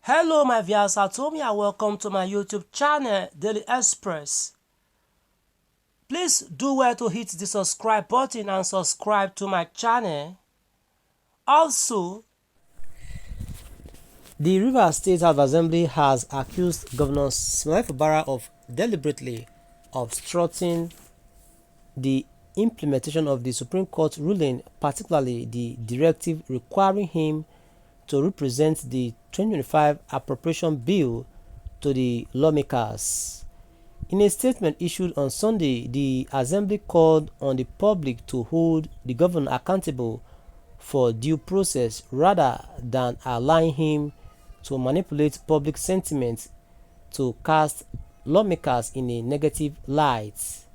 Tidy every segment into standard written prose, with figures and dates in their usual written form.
Hello my viewers, Atomi and welcome to my YouTube channel Daily Express. Please do well to hit the subscribe button and subscribe to my channel. Also, the Rivers State House of Assembly has accused Governor Fubara of deliberately obstructing the implementation of the Supreme Court ruling, particularly the directive requiring him to represent the 2025 appropriation bill to the lawmakers. In a statement issued on Sunday, the Assembly called on the public to hold the governor accountable for due process rather than allowing him to manipulate public sentiment to cast lawmakers in a negative light.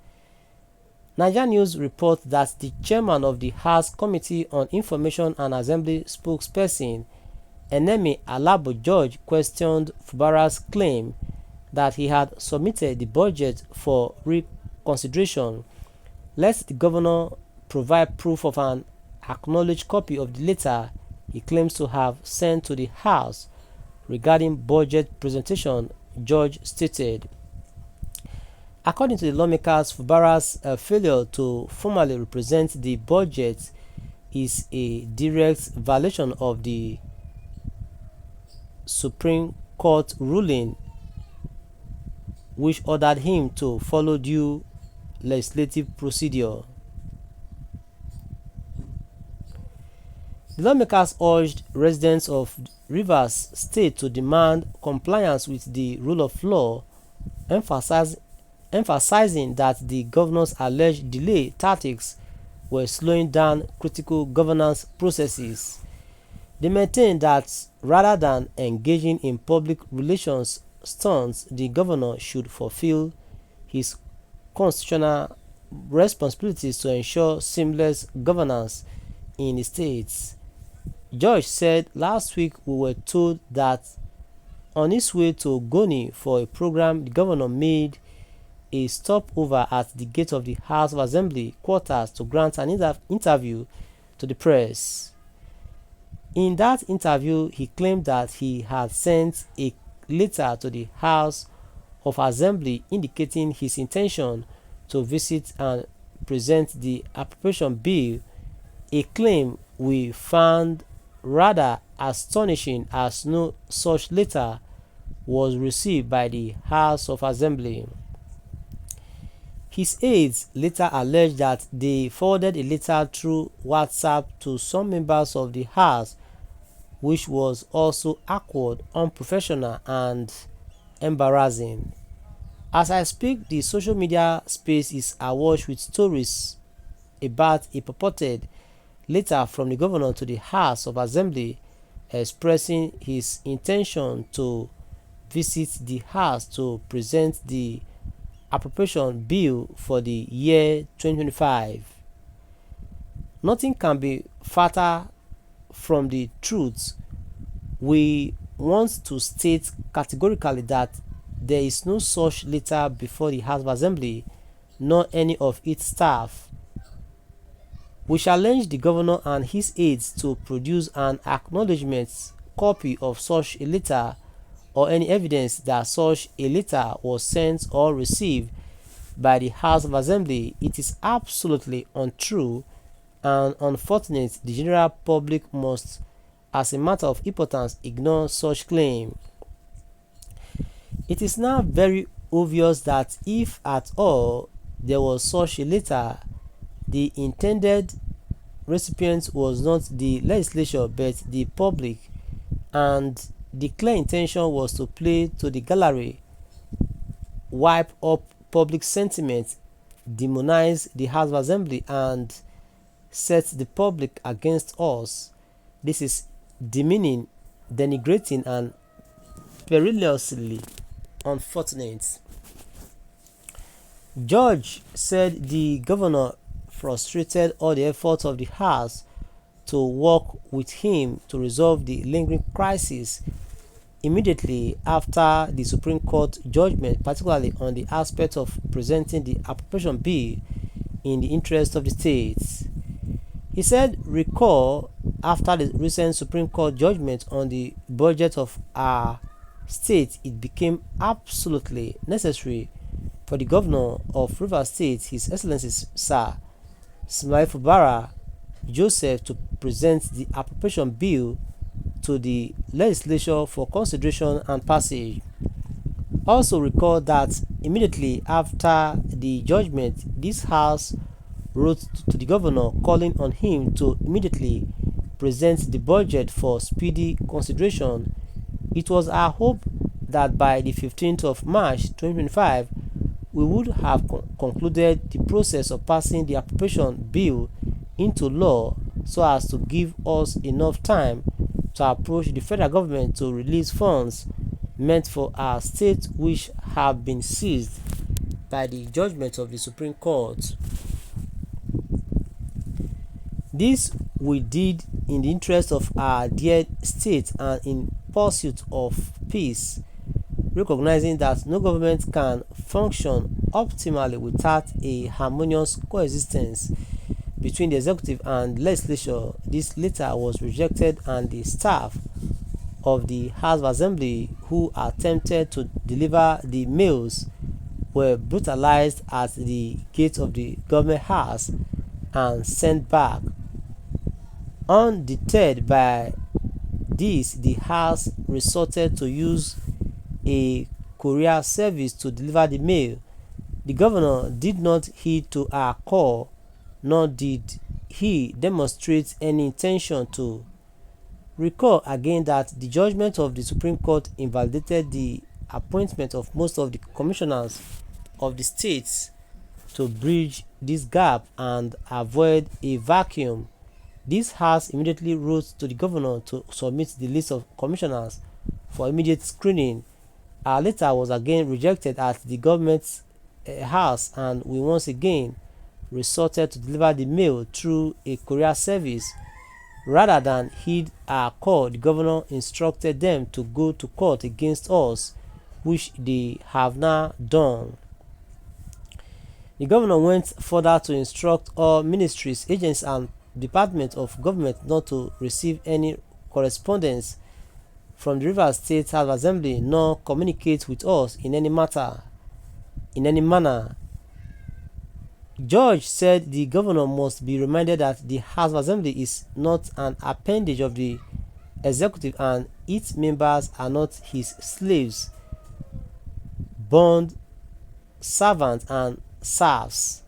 Nigeria News reports that the chairman of the House Committee on Information and Assembly spokesperson, Enemi Alabo George, questioned Fubara's claim that he had submitted the budget for reconsideration, lest the governor provide proof of an acknowledged copy of the letter he claims to have sent to the House regarding budget presentation. George stated. According to the lawmakers, Fubara's failure to formally represent the budget is a direct violation of the Supreme Court ruling, which ordered him to follow due legislative procedure. The lawmakers urged residents of Rivers State to demand compliance with the rule of law, emphasizing that the governor's alleged delay tactics were slowing down critical governance processes. They maintained that rather than engaging in public relations stunts, the governor should fulfill his constitutional responsibilities to ensure seamless governance in the states. George said, "Last week we were told that on his way to Goni for a program, the governor made a stopover at the gate of the House of Assembly quarters to grant an interview to the press. In that interview, he claimed that he had sent a letter to the House of Assembly indicating his intention to visit and present the appropriation bill, a claim we found rather astonishing as no such letter was received by the House of Assembly." His aides later alleged that they forwarded a letter through WhatsApp to some members of the House, which was also awkward, unprofessional, and embarrassing. As I speak, the social media space is awash with stories about a purported letter from the governor to the House of Assembly expressing his intention to visit the House to present the appropriation bill for the year 2025. Nothing can be farther from the truth. We want to state categorically that there is no such letter before the House of Assembly nor any of its staff. We challenge the governor and his aides to produce an acknowledgement copy of such a letter or any evidence that such a letter was sent or received by the House of Assembly. It is absolutely untrue and unfortunate. The general public must, as a matter of importance, ignore such claim. It is now very obvious that if at all there was such a letter, the intended recipient was not the legislature but the public, and the clear intention was to play to the gallery, wipe up public sentiment, demonize the House of Assembly, and set the public against us. This is demeaning, denigrating, and perilously unfortunate. George said the governor frustrated all the efforts of the House to work with him to resolve the lingering crisis immediately after the Supreme Court judgment, particularly on the aspect of presenting the appropriation bill in the interest of the states. He said, recall after the recent Supreme Court judgment on the budget of our state, it became absolutely necessary for the governor of Rivers State, His Excellency Sir Fubara Joseph, to present the appropriation bill to the legislature for consideration and passage. Also recall that immediately after the judgment, this House wrote to the governor calling on him to immediately present the budget for speedy consideration. It was our hope that by the 15th of March 2025, we would have concluded the process of passing the appropriation bill into law so as to give us enough time to approach the federal government to release funds meant for our state which have been seized by the judgment of the Supreme Court. This we did in the interest of our dear state and in pursuit of peace, recognizing that no government can function optimally without a harmonious coexistence between the executive and legislature. This later was rejected, and the staff of the House of Assembly who attempted to deliver the mails were brutalized at the gate of the government house and sent back. Undeterred by this, the House resorted to use a courier service to deliver the mail. The governor did not heed to our call, nor did he demonstrate any intention to. Recall again that the judgment of the Supreme Court invalidated the appointment of most of the commissioners of the states. To bridge this gap and avoid a vacuum, this House immediately wrote to the governor to submit the list of commissioners for immediate screening. Our letter was again rejected at the government house, and we once again resorted to deliver the mail through a courier service. Rather than heed our call, the governor instructed them to go to court against us, which they have now done. The governor went further to instruct all ministries, agencies, and departments of government not to receive any correspondence from the Rivers State House of Assembly, nor communicate with us in any manner. George said the governor must be reminded that the House of Assembly is not an appendage of the executive and its members are not his slaves, bond servants, and serfs.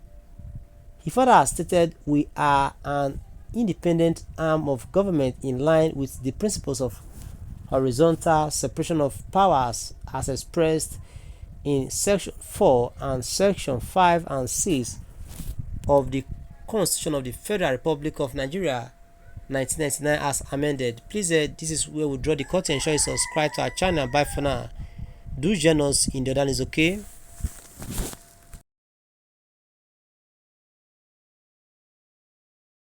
He further stated, we are an independent arm of government in line with the principles of horizontal separation of powers as expressed in Section 4 and Section 5 and 6 of the Constitution of the Federal Republic of Nigeria 1999 as amended. Please, this is where we draw the curtain. Ensure you subscribe to our channel. Bye for now. Do join us in the other news, okay?